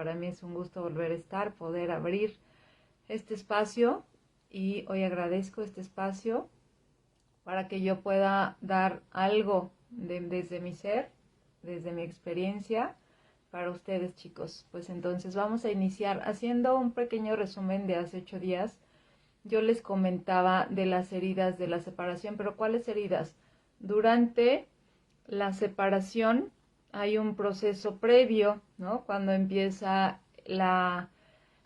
Para mí es un gusto volver a estar, poder abrir este espacio y hoy agradezco este espacio para que yo pueda dar algo desde mi ser, desde mi experiencia para ustedes, chicos. Pues entonces vamos a iniciar haciendo un pequeño resumen de hace 8 días. Yo les comentaba de las heridas de la separación, pero ¿cuáles heridas? Durante la separación hay un proceso previo, ¿no? Cuando empieza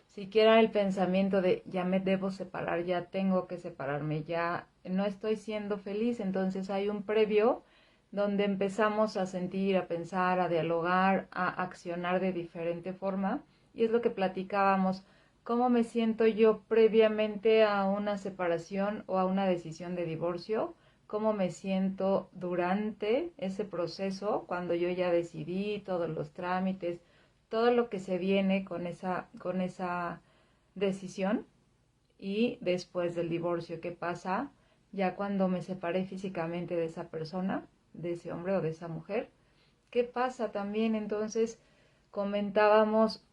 siquiera el pensamiento de ya me debo separar, ya tengo que separarme, ya no estoy siendo feliz, entonces hay un previo donde empezamos a sentir, a pensar, a dialogar, a accionar de diferente forma, y es lo que platicábamos, cómo me siento yo previamente a una separación o a una decisión de divorcio, cómo me siento durante ese proceso, cuando yo ya decidí todos los trámites, todo lo que se viene con esa decisión, y después del divorcio, ¿qué pasa? Ya cuando me separé físicamente de esa persona, de ese hombre o de esa mujer, ¿qué pasa también? Entonces comentábamos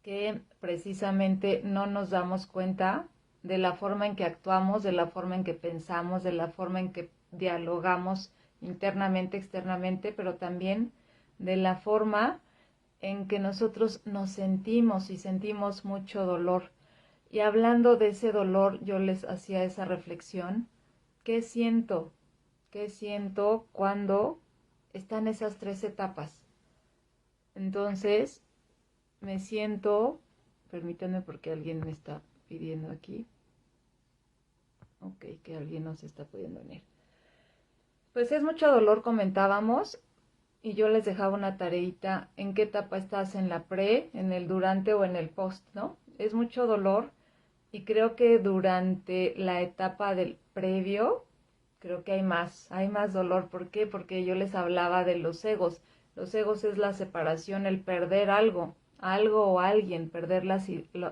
que precisamente no nos damos cuenta de la forma en que actuamos, de la forma en que pensamos, de la forma en que dialogamos internamente, externamente, pero también de la forma en que nosotros nos sentimos y sentimos mucho dolor. Y hablando de ese dolor, yo les hacía esa reflexión. ¿Qué siento? ¿Qué siento cuando están esas 3 etapas? Entonces, me siento, permítanme porque alguien me está pidiendo aquí. Ok, que alguien nos está pudiendo unir. Pues es mucho dolor, comentábamos, y yo les dejaba una tareita, en qué etapa estás, en la pre, en el durante o en el post, ¿no? Es mucho dolor y creo que durante la etapa del previo, creo que hay más dolor. ¿Por qué? Porque yo les hablaba de los egos. Los egos es la separación, el perder algo, algo o alguien,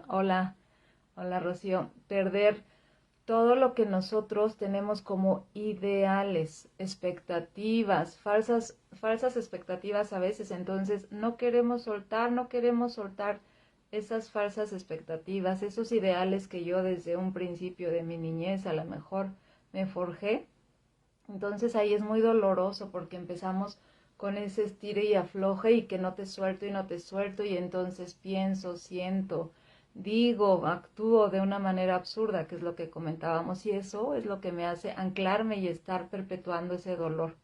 hola, hola Rocío, perder todo lo que nosotros tenemos como ideales, expectativas, falsas expectativas a veces. Entonces no queremos soltar esas falsas expectativas, esos ideales que yo desde un principio de mi niñez a lo mejor me forjé. Entonces ahí es muy doloroso porque empezamos con ese estire y afloje y que no te suelto y no te suelto, y entonces pienso, siento, digo, actúo de una manera absurda, que es lo que comentábamos, y eso es lo que me hace anclarme y estar perpetuando ese dolor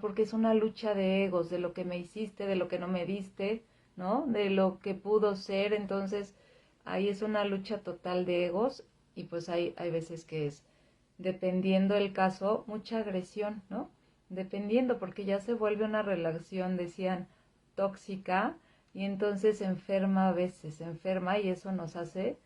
porque es una lucha de egos, de lo que me hiciste, de lo que no me diste, ¿no? De lo que pudo ser. Entonces ahí es una lucha total de egos, y pues hay veces que es, dependiendo del caso, mucha agresión, ¿no? Dependiendo, porque ya se vuelve una relación, decían, tóxica, y entonces enferma a veces, enferma, y eso nos hace,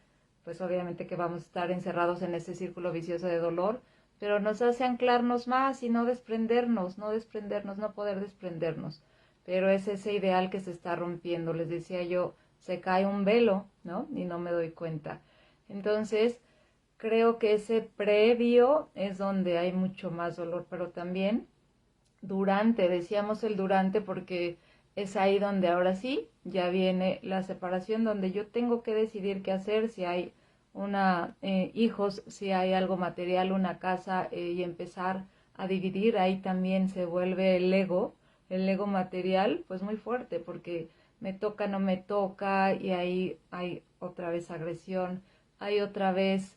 pues obviamente que vamos a estar encerrados en ese círculo vicioso de dolor, pero nos hace anclarnos más y no desprendernos, no poder desprendernos. Pero es ese ideal que se está rompiendo. Les decía yo, se cae un velo, ¿no? Y no me doy cuenta. Entonces, creo que ese previo es donde hay mucho más dolor, pero también durante, decíamos el durante porque es ahí donde ahora sí ya viene la separación, donde yo tengo que decidir qué hacer, si hay hijos, si hay algo material, una casa, y empezar a dividir. Ahí también se vuelve el ego material, pues muy fuerte, porque me toca, no me toca, y ahí hay otra vez agresión, hay otra vez,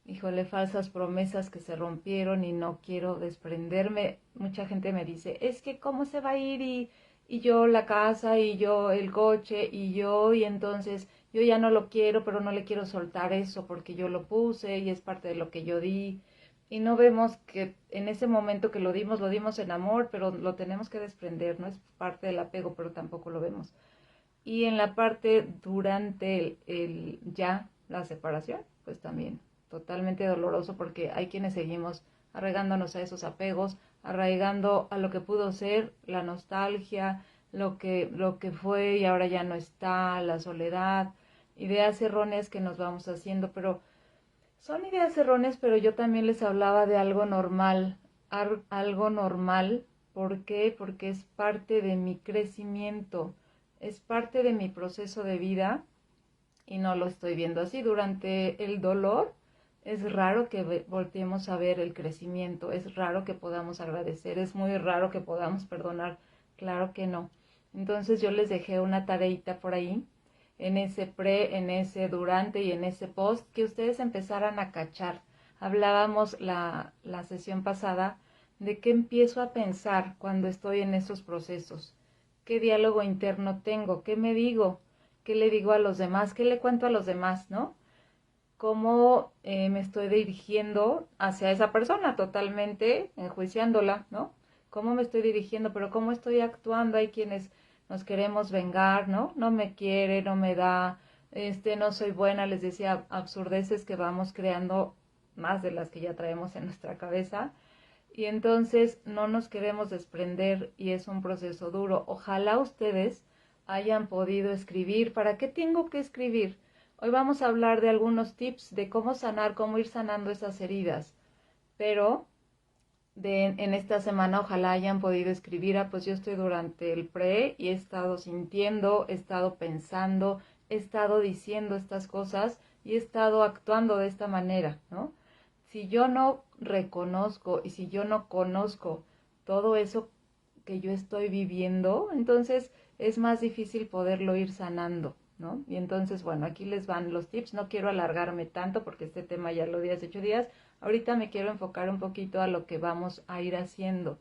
híjole, falsas promesas que se rompieron y no quiero desprenderme. Mucha gente me dice, es que cómo se va a ir, y yo la casa, y yo el coche, y entonces yo ya no lo quiero, pero no le quiero soltar eso porque yo lo puse y es parte de lo que yo di. Y no vemos que en ese momento que lo dimos en amor, pero lo tenemos que desprender, no es parte del apego, pero tampoco lo vemos. Y en la parte durante ya la separación, pues también totalmente doloroso, porque hay quienes seguimos arraigándonos a esos apegos, arraigando a lo que pudo ser, la nostalgia, lo que fue y ahora ya no está, la soledad, ideas erróneas que nos vamos haciendo. Pero son ideas erróneas, pero yo también les hablaba de algo normal, algo normal. ¿Por qué? Porque es parte de mi crecimiento. es parte de mi proceso de vida y no lo estoy viendo así. Durante el dolor es raro que volteemos a ver el crecimiento, es raro que podamos agradecer, es muy raro que podamos perdonar, claro que no. Entonces yo les dejé una tareita por ahí, en ese pre, en ese durante y en ese post, que ustedes empezaran a cachar. Hablábamos la sesión pasada de qué empiezo a pensar cuando estoy en esos procesos, qué diálogo interno tengo, qué me digo, qué le digo a los demás, qué le cuento a los demás, ¿no? Cómo me estoy dirigiendo hacia esa persona, totalmente enjuiciándola, ¿no? Cómo me estoy dirigiendo, pero cómo estoy actuando. Hay quienes nos queremos vengar, ¿no? No me quiere, no me da, no soy buena, les decía, absurdeces que vamos creando más de las que ya traemos en nuestra cabeza. Y entonces no nos queremos desprender y es un proceso duro. Ojalá ustedes hayan podido escribir. ¿Para qué tengo que escribir? Hoy vamos a hablar de algunos tips de cómo sanar, cómo ir sanando esas heridas. Pero en esta semana ojalá hayan podido escribir. Pues yo estoy durante el pre y he estado sintiendo, he estado pensando, he estado diciendo estas cosas y he estado actuando de esta manera, ¿no? Si yo no reconozco y si yo no conozco todo eso que yo estoy viviendo, entonces es más difícil poderlo ir sanando, ¿no? Y entonces, bueno, aquí les van los tips. No quiero alargarme tanto porque este tema ya lo di hace 8 días. Ahorita me quiero enfocar un poquito a lo que vamos a ir haciendo.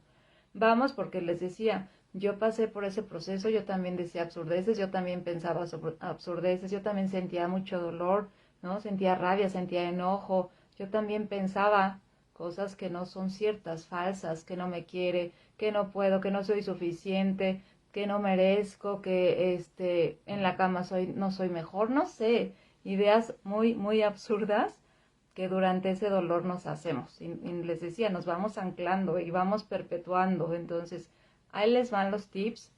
Vamos porque les decía, yo pasé por ese proceso, yo también decía absurdeces, yo también pensaba sobre absurdeces, yo también sentía mucho dolor, ¿no? Sentía rabia, sentía enojo, yo también pensaba cosas que no son ciertas, falsas, que no me quiere, que no puedo, que no soy suficiente, que no merezco, que en la cama no soy mejor, no sé, ideas muy, muy absurdas que durante ese dolor nos hacemos. Y les decía, nos vamos anclando y vamos perpetuando. Entonces, ahí les van los tips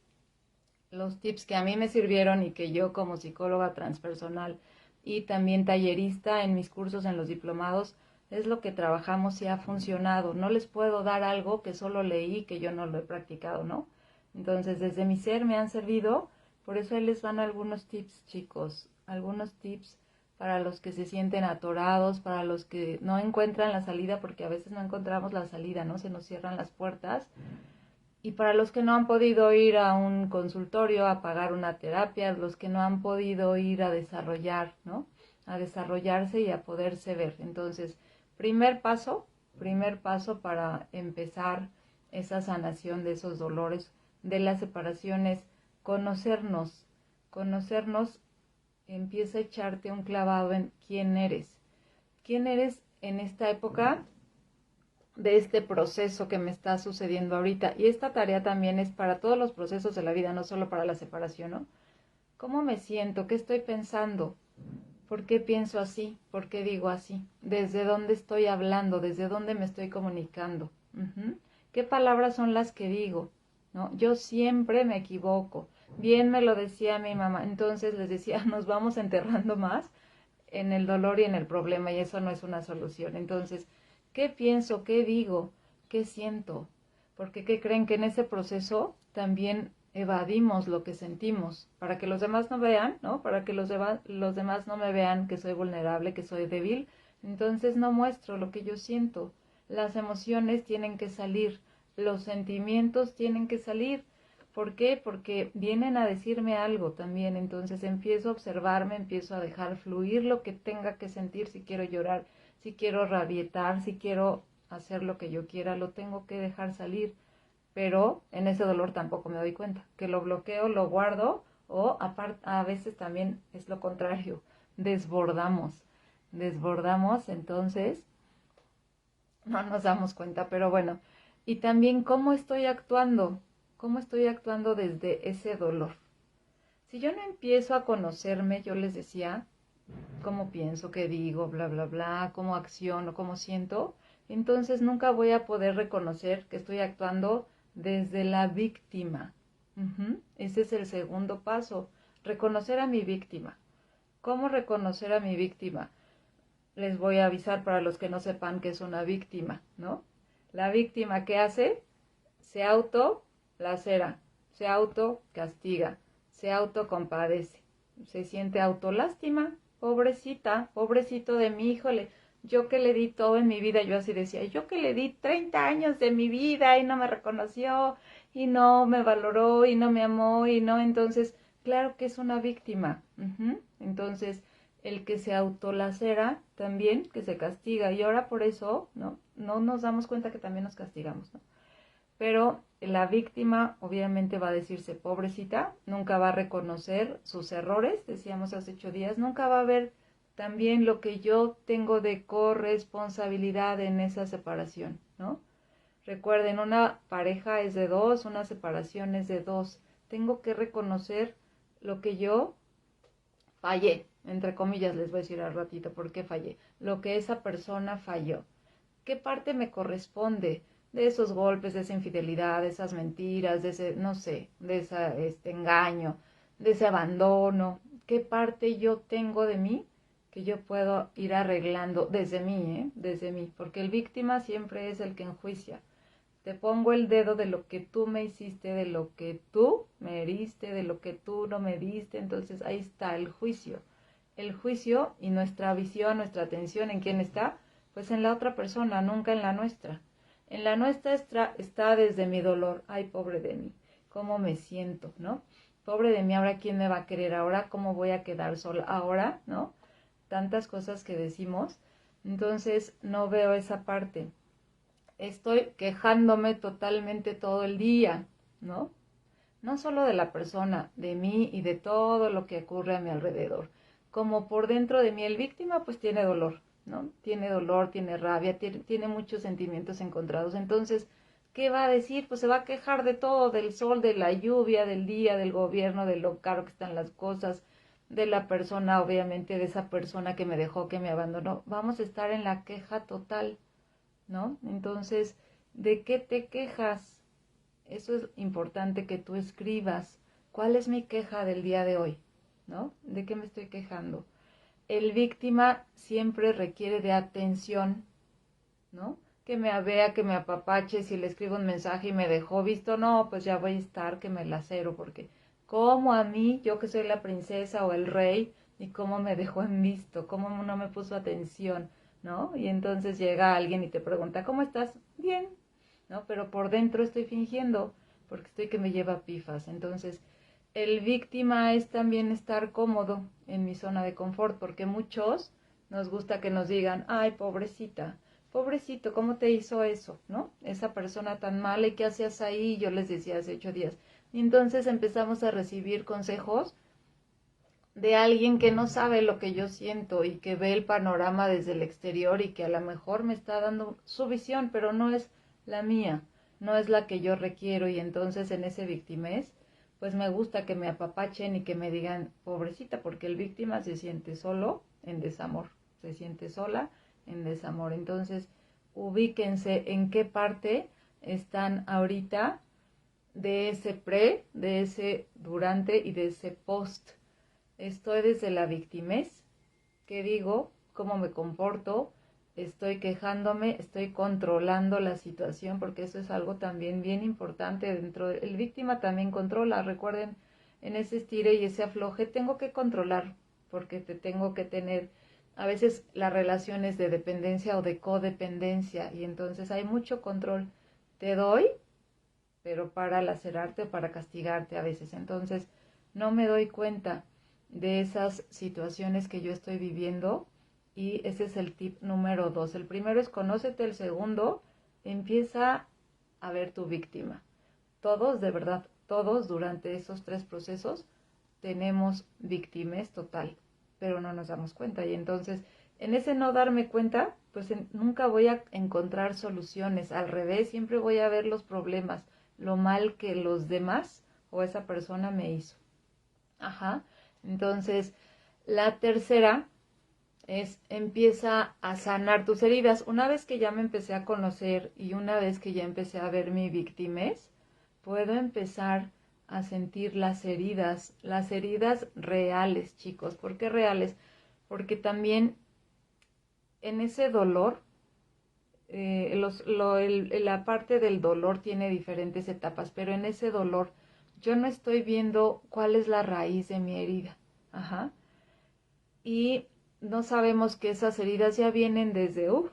que a mí me sirvieron y que yo como psicóloga transpersonal y también tallerista en mis cursos, en los diplomados, es lo que trabajamos y ha funcionado. No les puedo dar algo que solo leí, que yo no lo he practicado, ¿no? Entonces, desde mi ser me han servido, por eso ahí les van algunos tips, chicos, algunos tips para los que se sienten atorados, para los que no encuentran la salida, porque a veces no encontramos la salida, ¿no? Se nos cierran las puertas. Y para los que no han podido ir a un consultorio a pagar una terapia, los que no han podido ir a desarrollar, ¿no? A desarrollarse y a poderse ver. Entonces, primer paso para empezar esa sanación de esos dolores, de las separaciones, conocernos, conocernos, empieza a echarte un clavado en quién eres en esta época de este proceso que me está sucediendo ahorita. Y esta tarea también es para todos los procesos de la vida, no solo para la separación, ¿no? ¿Cómo me siento? ¿Qué estoy pensando? ¿Por qué pienso así? ¿Por qué digo así? ¿Desde dónde estoy hablando? ¿Desde dónde me estoy comunicando? ¿Qué palabras son las que digo? ¿No? Yo siempre me equivoco. Bien me lo decía mi mamá. Entonces les decía, nos vamos enterrando más en el dolor y en el problema y eso no es una solución. Entonces, ¿qué pienso? ¿Qué digo? ¿Qué siento? Porque ¿qué creen? Que en ese proceso también evadimos lo que sentimos para que los demás no vean, ¿no? Para que los demás no me vean que soy vulnerable, que soy débil. Entonces no muestro lo que yo siento. Las emociones tienen que salir, los sentimientos tienen que salir. ¿Por qué? Porque vienen a decirme algo también. Entonces empiezo a observarme, empiezo a dejar fluir lo que tenga que sentir. Si quiero llorar, si quiero rabietar, si quiero hacer lo que yo quiera, lo tengo que dejar salir. Pero en ese dolor tampoco me doy cuenta. Que lo bloqueo, lo guardo o a veces también es lo contrario. Desbordamos. Desbordamos, entonces no nos damos cuenta. Pero bueno, y también cómo estoy actuando. ¿Cómo estoy actuando desde ese dolor? Si yo no empiezo a conocerme, yo les decía, cómo pienso, qué digo, bla, bla, bla, cómo acciono, cómo siento, entonces nunca voy a poder reconocer que estoy actuando desde la víctima. Ese es el segundo paso, reconocer a mi víctima. ¿Cómo reconocer a mi víctima? Les voy a avisar para los que no sepan qué es una víctima, ¿no? La víctima, ¿qué hace? Se autolacera, se autocastiga, se autocompadece, se siente autolástima, pobrecita, pobrecito de mi híjole, yo que le di todo en mi vida, yo así decía, yo que le di 30 años de mi vida y no me reconoció y no me valoró y no me amó y no, entonces, claro que es una víctima. Entonces, el que se autolacera también, que se castiga, y ahora por eso, no nos damos cuenta que también nos castigamos, ¿no? Pero la víctima obviamente va a decirse pobrecita, nunca va a reconocer sus errores, decíamos hace 8 días, nunca va a ver también lo que yo tengo de corresponsabilidad en esa separación, ¿no? Recuerden, una pareja es de dos, una separación es de dos. Tengo que reconocer lo que yo fallé, entre comillas les voy a decir al ratito por qué fallé, lo que esa persona falló. ¿Qué parte me corresponde de esos golpes, de esa infidelidad, de esas mentiras, de ese, no sé, de ese engaño, de ese abandono? ¿Qué parte yo tengo de mí que yo puedo ir arreglando desde mí, desde mí? Porque el víctima siempre es el que enjuicia. Te pongo el dedo de lo que tú me hiciste, de lo que tú me heriste, de lo que tú no me diste. Entonces ahí está el juicio. El juicio y nuestra visión, nuestra atención, ¿en quién está? Pues en la otra persona, nunca en la nuestra. En la nuestra está desde mi dolor. Ay, pobre de mí. ¿Cómo me siento, no? Pobre de mí, ahora quién me va a querer, ahora cómo voy a quedar sola, ahora, ¿no? Tantas cosas que decimos. Entonces no veo esa parte. Estoy quejándome totalmente todo el día, ¿no? No solo de la persona, de mí y de todo lo que ocurre a mi alrededor. Como por dentro de mí el víctima, pues tiene dolor, ¿no? Tiene dolor, tiene rabia, tiene muchos sentimientos encontrados. Entonces, ¿qué va a decir? Pues se va a quejar de todo, del sol, de la lluvia, del día, del gobierno, de lo caro que están las cosas, de la persona, obviamente, de esa persona que me dejó, que me abandonó. Vamos a estar en la queja total, ¿no? Entonces, ¿de qué te quejas? Eso es importante que tú escribas. ¿Cuál es mi queja del día de hoy? ¿No? ¿De qué me estoy quejando? El víctima siempre requiere de atención, ¿no? Que me vea, que me apapache, si le escribo un mensaje y me dejó visto, no, pues ya voy a estar que me lacero, porque como a mí, yo que soy la princesa o el rey, y cómo me dejó en visto, cómo no me puso atención, ¿no? Y entonces llega alguien y te pregunta, ¿cómo estás? Bien, ¿no? Pero por dentro estoy fingiendo, porque estoy que me lleva pifas. Entonces, el víctima es también estar cómodo en mi zona de confort, porque muchos nos gusta que nos digan, ay, pobrecita, pobrecito, ¿cómo te hizo eso? ¿No? Esa persona tan mala, ¿y qué hacías ahí? Yo les decía hace 8 días. Y entonces empezamos a recibir consejos de alguien que no sabe lo que yo siento y que ve el panorama desde el exterior y que a lo mejor me está dando su visión, pero no es la mía, no es la que yo requiero. Y entonces en ese victimez, pues me gusta que me apapachen y que me digan, pobrecita, porque el víctima se siente solo en desamor, se siente sola en desamor. Entonces, ubíquense en qué parte están ahorita de ese pre, de ese durante y de ese post. Estoy desde la victimez, ¿qué digo? ¿Cómo me comporto? Estoy quejándome, estoy controlando la situación, porque eso es algo también bien importante dentro del víctima también controla. Recuerden, en ese estire y ese afloje tengo que controlar, porque te tengo que tener a veces las relaciones de dependencia o de codependencia, y entonces hay mucho control. Te doy, pero para lacerarte o para castigarte a veces. Entonces, no me doy cuenta de esas situaciones que yo estoy viviendo, y ese es el tip número 2. El primero es conócete, el segundo, empieza a ver tu víctima. Todos, de verdad, todos durante esos 3 procesos tenemos víctimas total, pero no nos damos cuenta. Y entonces, en ese no darme cuenta, pues nunca voy a encontrar soluciones. Al revés, siempre voy a ver los problemas, lo mal que los demás o esa persona me hizo. Ajá. Entonces, la tercera es empieza a sanar tus heridas. Una vez que ya me empecé a conocer y una vez que ya empecé a ver mi victimez, puedo empezar a sentir las heridas reales, chicos. ¿Por qué reales? Porque también en ese dolor, la parte del dolor tiene diferentes etapas, pero en ese dolor yo no estoy viendo cuál es la raíz de mi herida. Ajá. Y no sabemos que esas heridas ya vienen decíamos,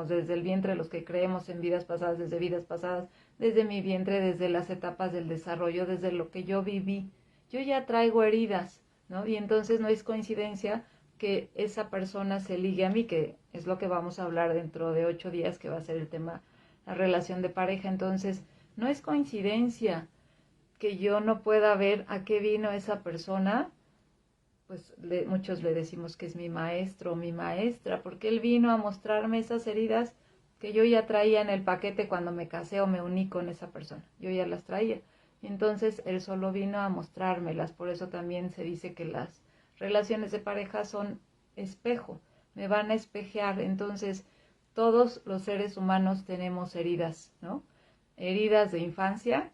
desde el vientre, los que creemos en vidas pasadas, desde mi vientre, desde las etapas del desarrollo, desde lo que yo viví. Yo ya traigo heridas, ¿no? Y entonces no es coincidencia que esa persona se ligue a mí, que es lo que vamos a hablar dentro de 8 días, que va a ser el tema, la relación de pareja. Entonces, no es coincidencia que yo no pueda ver a qué vino esa persona. Pues muchos le decimos que es mi maestro o mi maestra, porque él vino a mostrarme esas heridas que yo ya traía en el paquete cuando me casé o me uní con esa persona. Yo ya las traía. Y entonces él solo vino a mostrármelas. Por eso también se dice que las relaciones de pareja son espejo, me van a espejear. Entonces, todos los seres humanos tenemos heridas, ¿no? Heridas de infancia,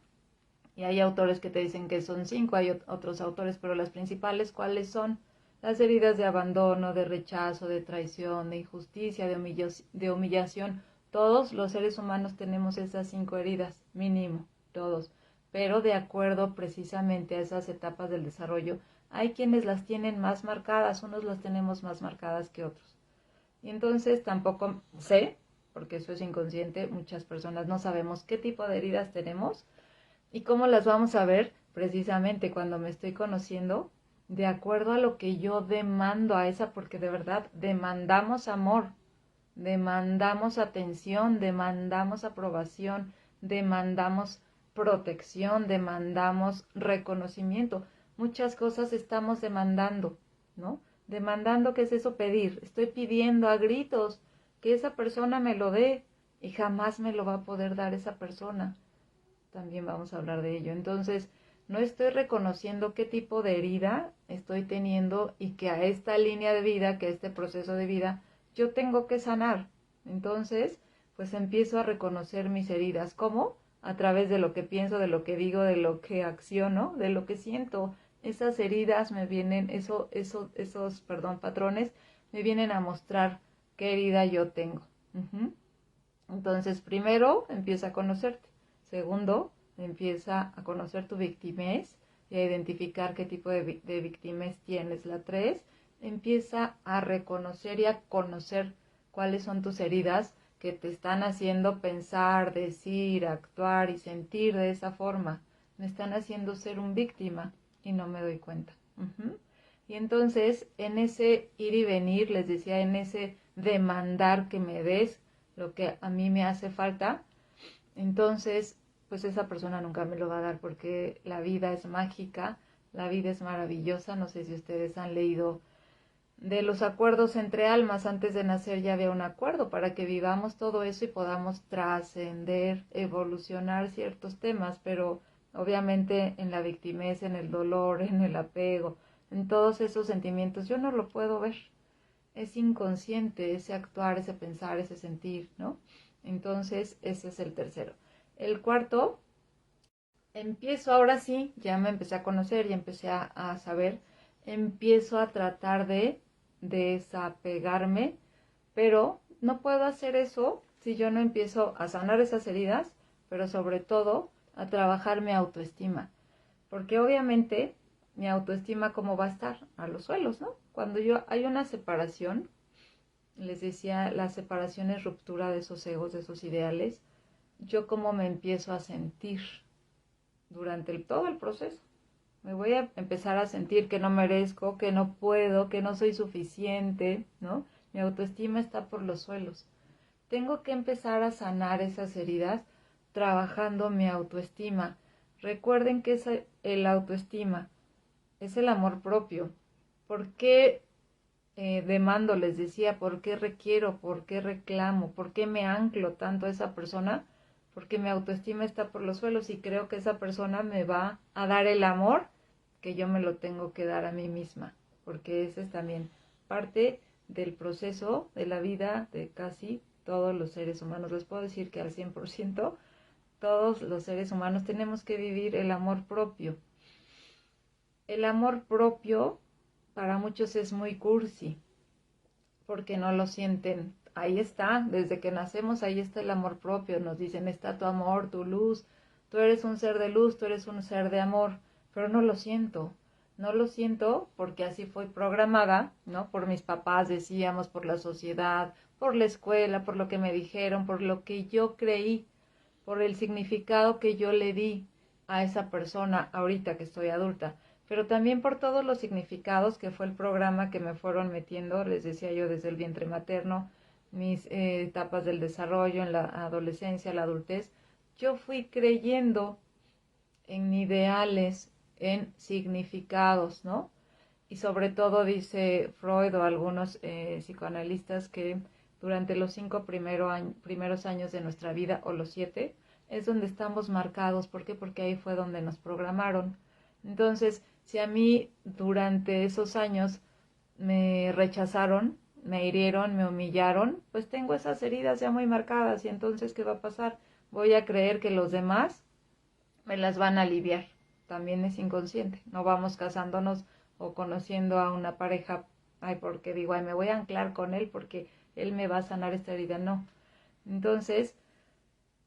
y hay autores que te dicen que son 5, hay otros autores, pero las principales, ¿cuáles son? Las heridas de abandono, de rechazo, de traición, de injusticia, de humillación. Todos los seres humanos tenemos esas 5 heridas, mínimo, todos. Pero de acuerdo precisamente a esas etapas del desarrollo, hay quienes las tienen más marcadas, unos las tenemos más marcadas que otros. Y entonces tampoco sé, porque eso es inconsciente, muchas personas no sabemos qué tipo de heridas tenemos. ¿Y cómo las vamos a ver? Precisamente cuando me estoy conociendo, de acuerdo a lo que yo demando a esa, porque de verdad demandamos amor, demandamos atención, demandamos aprobación, demandamos protección, demandamos reconocimiento. Muchas cosas estamos demandando, ¿no? Demandando, ¿qué es eso? Pedir. Estoy pidiendo a gritos que esa persona me lo dé y jamás me lo va a poder dar esa persona. También vamos a hablar de ello. Entonces, no estoy reconociendo qué tipo de herida estoy teniendo y que a esta línea de vida, que a este proceso de vida, yo tengo que sanar. Entonces, pues empiezo a reconocer mis heridas. ¿Cómo? A través de lo que pienso, de lo que digo, de lo que acciono, de lo que siento. Esas heridas me vienen, esos patrones me vienen a mostrar qué herida yo tengo. Entonces, primero, empieza a conocerte. Segundo, empieza a conocer tu victimez y a identificar qué tipo de victimez tienes. La 3, empieza a reconocer y a conocer cuáles son tus heridas que te están haciendo pensar, decir, actuar y sentir de esa forma. Me están haciendo ser un víctima y no me doy cuenta. Y entonces, en ese ir y venir, les decía, en ese demandar que me des lo que a mí me hace falta, entonces pues esa persona nunca me lo va a dar, porque la vida es mágica, la vida es maravillosa. No sé si ustedes han leído de los acuerdos entre almas. Antes de nacer ya había un acuerdo para que vivamos todo eso y podamos trascender, evolucionar ciertos temas, pero obviamente en la victimez, en el dolor, en el apego, en todos esos sentimientos, yo no lo puedo ver. Es inconsciente ese actuar, ese pensar, ese sentir, ¿no? Entonces, ese es el tercero. El cuarto, empiezo ahora sí, ya me empecé a conocer, ya empecé a saber, empiezo a tratar de desapegarme, pero no puedo hacer eso si yo no empiezo a sanar esas heridas, pero sobre todo a trabajar mi autoestima, porque obviamente mi autoestima, ¿cómo va a estar? A los suelos, ¿no? Cuando hay una separación, les decía, la separación es ruptura de esos egos, de esos ideales. Yo cómo me empiezo a sentir durante todo el proceso. Me voy a empezar a sentir que no merezco, que no puedo, que no soy suficiente, ¿no? Mi autoestima está por los suelos. Tengo que empezar a sanar esas heridas trabajando mi autoestima. Recuerden que es el autoestima, es el amor propio. ¿Por qué demando? Les decía, ¿por qué requiero? ¿Por qué reclamo? ¿Por qué me anclo tanto a esa persona? Porque mi autoestima está por los suelos y creo que esa persona me va a dar el amor que yo me lo tengo que dar a mí misma, porque ese es también parte del proceso de la vida de casi todos los seres humanos. Les puedo decir que al 100% todos los seres humanos tenemos que vivir el amor propio. El amor propio para muchos es muy cursi, porque no lo sienten. Ahí está, desde que nacemos, ahí está el amor propio. Nos dicen, está tu amor, tu luz, tú eres un ser de luz, tú eres un ser de amor, pero no lo siento. No lo siento porque así fui programada, ¿no? Por mis papás, decíamos, por la sociedad, por la escuela, por lo que me dijeron, por lo que yo creí, por el significado que yo le di a esa persona ahorita que estoy adulta, pero también por todos los significados que fue el programa que me fueron metiendo, les decía yo, desde el vientre materno, mis etapas del desarrollo, en la adolescencia, la adultez. Yo fui creyendo en ideales, en significados, ¿no? Y sobre todo dice Freud o algunos psicoanalistas que durante los 5 primeros años de nuestra vida, o los 7, es donde estamos marcados. ¿Por qué? Porque ahí fue donde nos programaron. Entonces, si a mí durante esos años me rechazaron, me hirieron, me humillaron, pues tengo esas heridas ya muy marcadas. Y entonces, ¿qué va a pasar? Voy a creer que los demás me las van a aliviar. También es inconsciente. No vamos casándonos o conociendo a una pareja, ay, porque digo, ay, me voy a anclar con él porque él me va a sanar esta herida. No. Entonces,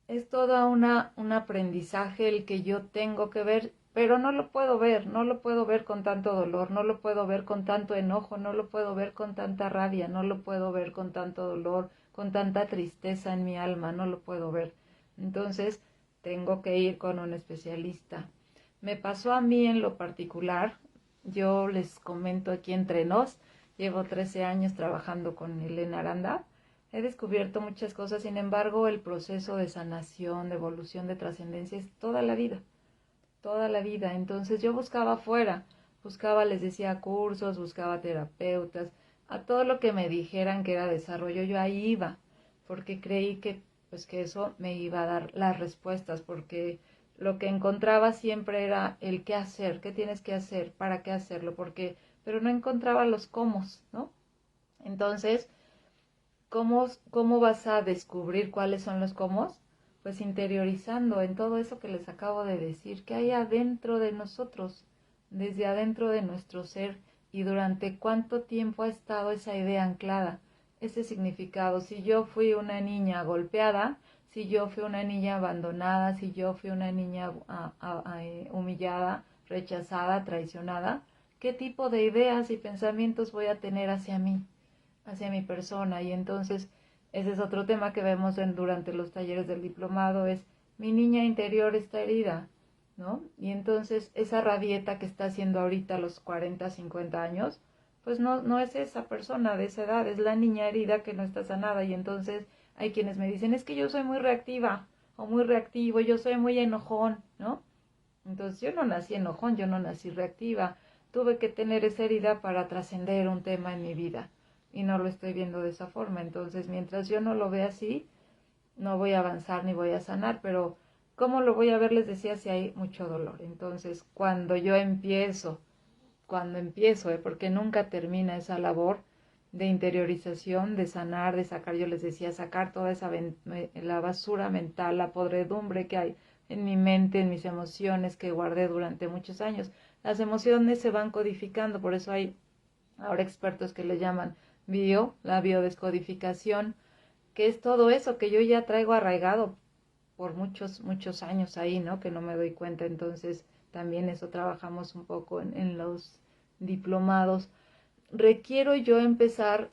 es todo un aprendizaje el que yo tengo que ver, pero no lo puedo ver, no lo puedo ver con tanto dolor, no lo puedo ver con tanto enojo, no lo puedo ver con tanta rabia, no lo puedo ver con tanto dolor, con tanta tristeza en mi alma, no lo puedo ver. Entonces, tengo que ir con un especialista. Me pasó a mí en lo particular, yo les comento aquí entre nos, llevo 13 años trabajando con Elena Aranda. He descubierto muchas cosas, sin embargo, el proceso de sanación, de evolución, de trascendencia es toda la vida, toda la vida. Entonces yo buscaba afuera, buscaba, les decía, cursos, buscaba terapeutas, a todo lo que me dijeran que era desarrollo, yo ahí iba, porque creí que, pues, que eso me iba a dar las respuestas, porque lo que encontraba siempre era el qué hacer, qué tienes que hacer, para qué hacerlo, porque, pero no encontraba los cómo, ¿no? Entonces, ¿cómo vas a descubrir cuáles son los cómo? Pues interiorizando en todo eso que les acabo de decir, que hay adentro de nosotros, desde adentro de nuestro ser, y durante cuánto tiempo ha estado esa idea anclada, ese significado. Si yo fui una niña golpeada, si yo fui una niña abandonada, si yo fui una niña humillada, rechazada, traicionada, ¿qué tipo de ideas y pensamientos voy a tener hacia mi persona? Y entonces ese es otro tema que vemos durante los talleres del diplomado, es mi niña interior está herida, ¿no? Y entonces esa rabieta que está haciendo ahorita a los 40, 50 años, pues no es esa persona de esa edad, es la niña herida que no está sanada. Y entonces hay quienes me dicen, es que yo soy muy reactiva o muy reactivo, yo soy muy enojón, ¿no? Entonces yo no nací enojón, yo no nací reactiva, tuve que tener esa herida para trascender un tema en mi vida y no lo estoy viendo de esa forma. Entonces, mientras yo no lo vea así, no voy a avanzar ni voy a sanar, pero ¿cómo lo voy a ver? Les decía, si hay mucho dolor. Entonces, cuando empiezo, porque nunca termina esa labor de interiorización, de sanar, de sacar, yo les decía, sacar toda esa la basura mental, la podredumbre que hay en mi mente, en mis emociones que guardé durante muchos años. Las emociones se van codificando, por eso hay ahora expertos que le llaman la biodescodificación, que es todo eso que yo ya traigo arraigado por muchos, muchos años ahí, ¿no? Que no me doy cuenta. Entonces, también eso trabajamos un poco en los diplomados. Requiero yo empezar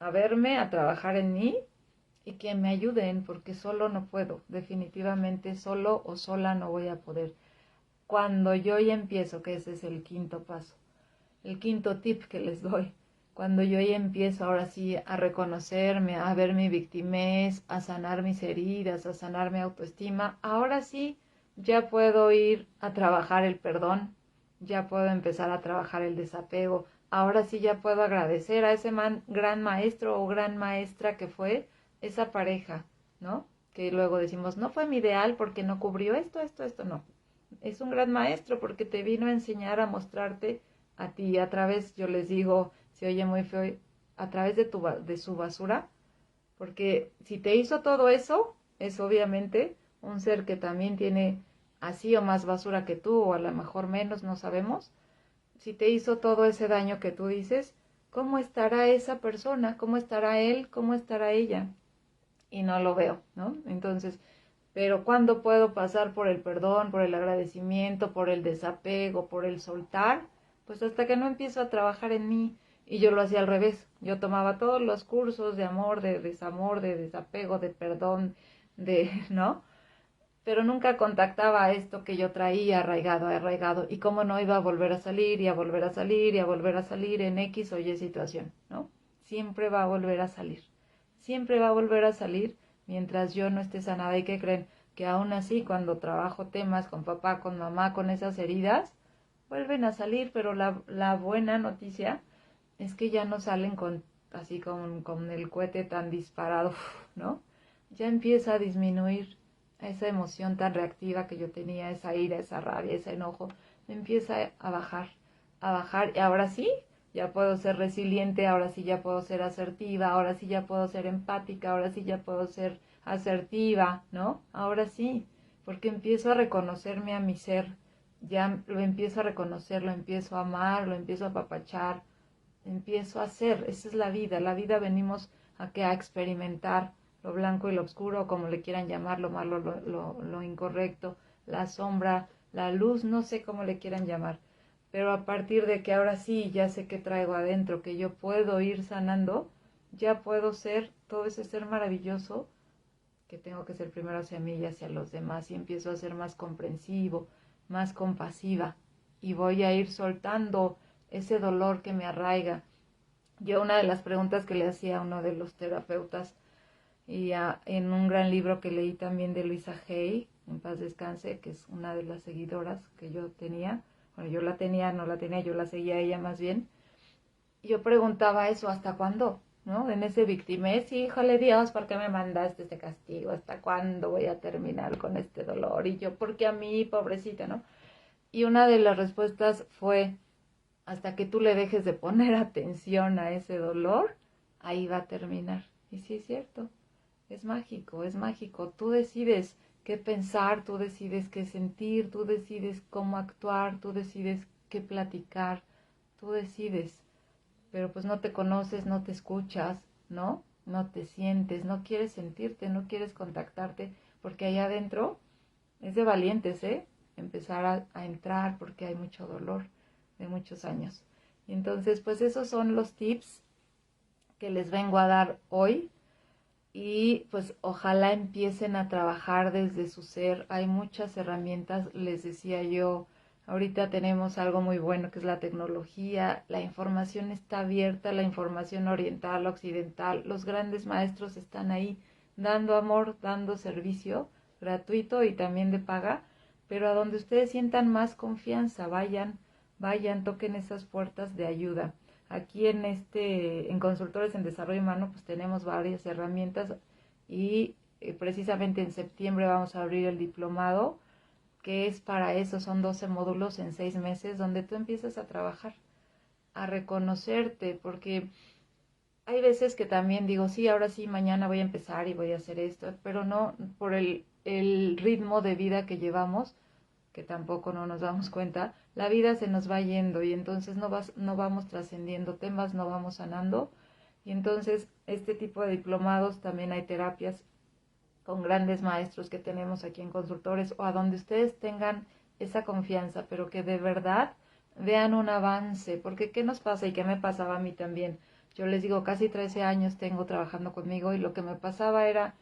a verme, a trabajar en mí y que me ayuden, porque solo no puedo. Definitivamente solo o sola no voy a poder. Cuando yo ya empiezo, que ese es el quinto paso, el quinto tip que les doy, cuando yo ya empiezo ahora sí a reconocerme, a ver mi victimez, a sanar mis heridas, a sanar mi autoestima, ahora sí ya puedo ir a trabajar el perdón, ya puedo empezar a trabajar el desapego, ahora sí ya puedo agradecer a ese gran maestro o gran maestra que fue esa pareja, ¿no? Que luego decimos, no fue mi ideal porque no cubrió esto, no. Es un gran maestro porque te vino a enseñar, a mostrarte a ti a través, yo les digo, se oye muy feo, a través de su basura, porque si te hizo todo eso, es obviamente un ser que también tiene así o más basura que tú, o a lo mejor menos, no sabemos. Si te hizo todo ese daño que tú dices, ¿cómo estará esa persona? ¿Cómo estará él? ¿Cómo estará ella? Y no lo veo, ¿no? Entonces, Pero ¿cuándo puedo pasar por el perdón, por el agradecimiento, por el desapego, por el soltar? Pues hasta que no empiezo a trabajar en mí. Y yo lo hacía al revés. Yo tomaba todos los cursos de amor, de desamor, de desapego, de perdón, ¿no? Pero nunca contactaba esto que yo traía arraigado, arraigado, y cómo no iba a volver a salir, y a volver a salir, y a volver a salir en X o Y situación, ¿no? Siempre va a volver a salir, siempre va a volver a salir mientras yo no esté sanada. ¿Y qué creen? Que aún así, cuando trabajo temas con papá, con mamá, con esas heridas, vuelven a salir, pero la buena noticia es que ya no salen así con el cohete tan disparado, ¿no? Ya empieza a disminuir esa emoción tan reactiva que yo tenía, esa ira, esa rabia, ese enojo, me empieza a bajar, y ahora sí, ya puedo ser resiliente, ahora sí ya puedo ser asertiva, ahora sí ya puedo ser empática, ahora sí ya puedo ser asertiva, ¿no? Ahora sí, porque empiezo a reconocerme a mi ser, ya lo empiezo a reconocer, lo empiezo a amar, lo empiezo a apapachar, empiezo a hacer. Esa es la vida venimos a experimentar lo blanco y lo oscuro, como le quieran llamar, lo malo, lo incorrecto, la sombra, la luz, no sé cómo le quieran llamar, pero a partir de que ahora sí ya sé qué traigo adentro, que yo puedo ir sanando, ya puedo ser todo ese ser maravilloso que tengo que ser primero hacia mí y hacia los demás, y empiezo a ser más comprensivo, más compasiva, y voy a ir soltando ese dolor que me arraiga. Yo una de las preguntas que le hacía a uno de los terapeutas, en un gran libro que leí también de Luisa Hay, en paz descanse, que es una de las seguidoras que yo tenía, bueno, yo la tenía, no la tenía, yo la seguía a ella más bien, y yo preguntaba eso, ¿hasta cuándo? ¿No? En ese victimez, híjole Dios, ¿por qué me mandaste este castigo? ¿Hasta cuándo voy a terminar con este dolor? Y yo, ¿por qué a mí, pobrecita, no? Y una de las respuestas fue, hasta que tú le dejes de poner atención a ese dolor, ahí va a terminar. Y sí es cierto, es mágico, es mágico. Tú decides qué pensar, tú decides qué sentir, tú decides cómo actuar, tú decides qué platicar, tú decides. Pero pues no te conoces, no te escuchas, ¿no? No te sientes, no quieres sentirte, no quieres contactarte, porque allá adentro es de valientes, ¿eh? Empezar a entrar porque hay mucho dolor de muchos años. Y entonces, pues esos son los tips que les vengo a dar hoy, y pues ojalá empiecen a trabajar desde su ser. Hay muchas herramientas, les decía yo, ahorita tenemos algo muy bueno que es la tecnología, la información está abierta, la información oriental, occidental, los grandes maestros están ahí dando amor, dando servicio gratuito y también de paga, pero a donde ustedes sientan más confianza, vayan, toquen esas puertas de ayuda. Aquí en Consultores en Desarrollo Humano, pues tenemos varias herramientas, y precisamente en septiembre vamos a abrir el diplomado, que es para eso, son 12 módulos en 6 meses, donde tú empiezas a trabajar, a reconocerte, porque hay veces que también digo, sí, ahora sí, mañana voy a empezar y voy a hacer esto, pero no, por el ritmo de vida que llevamos, que tampoco no nos damos cuenta, la vida se nos va yendo, y entonces no vamos trascendiendo temas, no vamos sanando. Y entonces este tipo de diplomados, también hay terapias con grandes maestros que tenemos aquí en Consultores, o a donde ustedes tengan esa confianza, pero que de verdad vean un avance, porque ¿qué nos pasa y qué me pasaba a mí también? Yo les digo, casi 13 años tengo trabajando conmigo, y lo que me pasaba era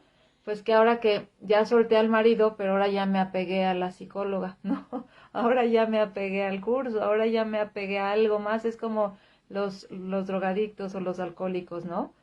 pues que ahora que ya solté al marido, pero ahora ya me apegué a la psicóloga, ¿no? Ahora ya me apegué al curso, ahora ya me apegué a algo más. Es como los drogadictos o los alcohólicos, ¿no?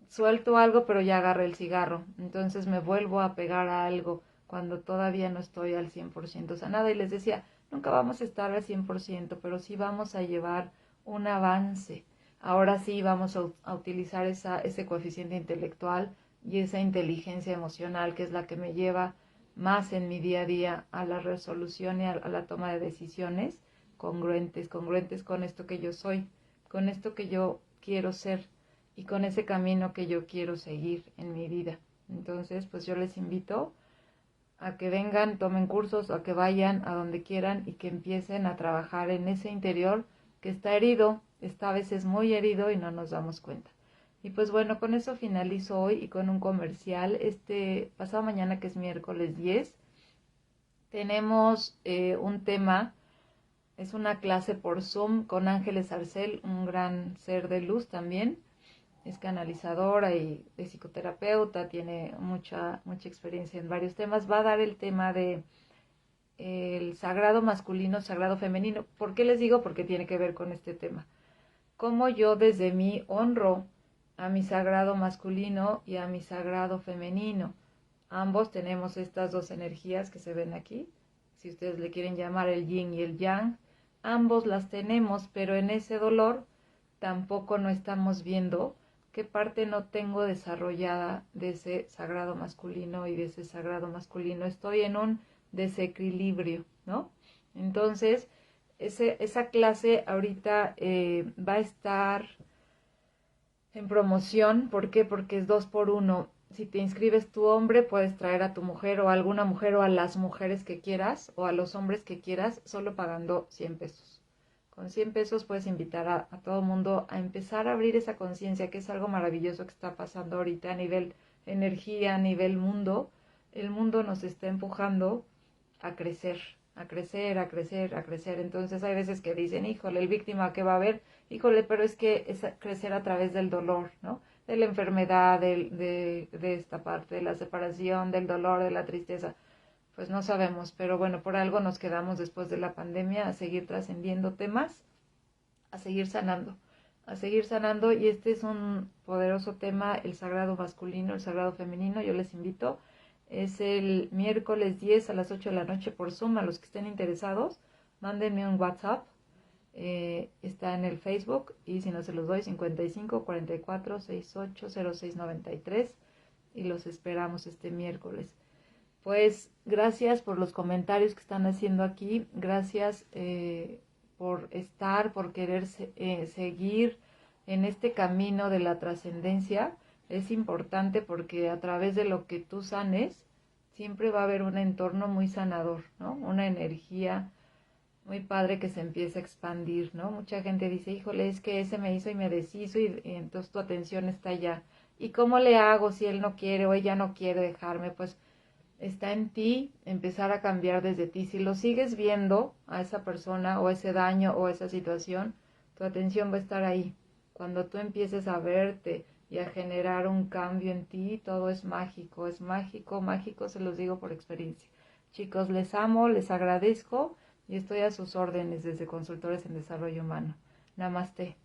Suelto algo, pero ya agarré el cigarro. Entonces me vuelvo a pegar a algo cuando todavía no estoy al 100% sanada. Y les decía, nunca vamos a estar al 100%, pero sí vamos a llevar un avance. Ahora sí vamos a utilizar ese coeficiente intelectual y esa inteligencia emocional, que es la que me lleva más en mi día a día a la resolución y a la toma de decisiones congruentes con esto que yo soy, con esto que yo quiero ser, y con ese camino que yo quiero seguir en mi vida. Entonces, pues yo les invito a que vengan, tomen cursos, o a que vayan a donde quieran y que empiecen a trabajar en ese interior que está herido, está a veces muy herido y no nos damos cuenta. Y pues bueno, con eso finalizo hoy y con un comercial. Pasado mañana, que es miércoles 10, tenemos un tema. Es una clase por Zoom con Ángeles Arcel, un gran ser de luz también. Es canalizadora y de psicoterapeuta, tiene mucha experiencia en varios temas. Va a dar el tema de el sagrado masculino, sagrado femenino. ¿Por qué les digo? Porque tiene que ver con este tema. Cómo yo desde mí honro a mi sagrado masculino y a mi sagrado femenino. Ambos tenemos estas dos energías que se ven aquí. Si ustedes le quieren llamar el yin y el yang, ambos las tenemos, pero en ese dolor tampoco no estamos viendo qué parte no tengo desarrollada de ese sagrado masculino y de ese sagrado masculino. Estoy en un desequilibrio, ¿no? Entonces, esa clase ahorita va a estar en promoción. ¿Por qué? Porque es 2 por 1. Si te inscribes tu hombre, puedes traer a tu mujer o a alguna mujer o a las mujeres que quieras o a los hombres que quieras, solo pagando 100 pesos. Con 100 pesos puedes invitar a todo mundo a empezar a abrir esa conciencia, que es algo maravilloso que está pasando ahorita a nivel energía, a nivel mundo. El mundo nos está empujando a crecer, a crecer, a crecer, a crecer. Entonces hay veces que dicen, híjole, el víctima que va a haber, híjole, pero es que es crecer a través del dolor, ¿no? De la enfermedad, de esta parte, de la separación, del dolor, de la tristeza. Pues no sabemos, pero bueno, por algo nos quedamos después de la pandemia a seguir trascendiendo temas, a seguir sanando, y este es un poderoso tema, el sagrado masculino, el sagrado femenino. Yo les invito, es el miércoles 10 a las 8 de la noche por Zoom. A los que estén interesados, mándenme un WhatsApp, está en el Facebook, y si no se los doy, 55 44 68 06 93, y los esperamos este miércoles. Pues gracias por los comentarios que están haciendo aquí, gracias por estar, por querer seguir en este camino de la trascendencia. Es importante porque a través de lo que tú sanes, siempre va a haber un entorno muy sanador, ¿no? Una energía muy padre que se empieza a expandir, ¿no? Mucha gente dice, híjole, es que ese me hizo y me deshizo, y entonces tu atención está allá. ¿Y cómo le hago si él no quiere o ella no quiere dejarme? Pues está en ti empezar a cambiar desde ti. Si lo sigues viendo a esa persona o ese daño o esa situación, tu atención va a estar ahí. Cuando tú empieces a verte y a generar un cambio en ti, todo es mágico, mágico, se los digo por experiencia. Chicos, les amo, les agradezco y estoy a sus órdenes desde Consultores en Desarrollo Humano. Namaste.